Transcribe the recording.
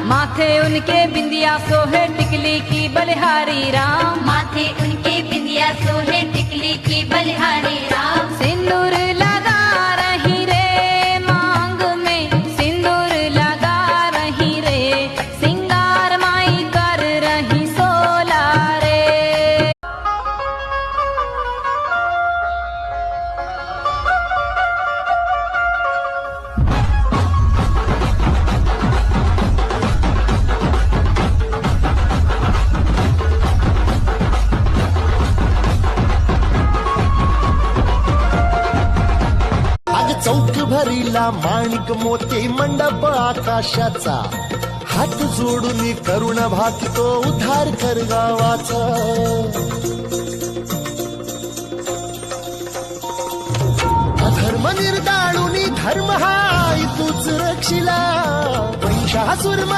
माथे उनके बिंदिया सोहे टिकली की बलिहारी राम, माथे उनके बिंदिया सोहे टिकली की बलिहारी राम। सिंदूर लगा रही रे मांग में, सिंदूर लगा रही रे, सिंगार माई कर रही सोला रे। चौक भरीला माणिक मोती मंडप आकाशाचा, हात जोडून करुण भाकितो उद्धार कर गावाचा। अधर्म निर्दाळून धर्म हा तूच रक्षिला, महिषासुर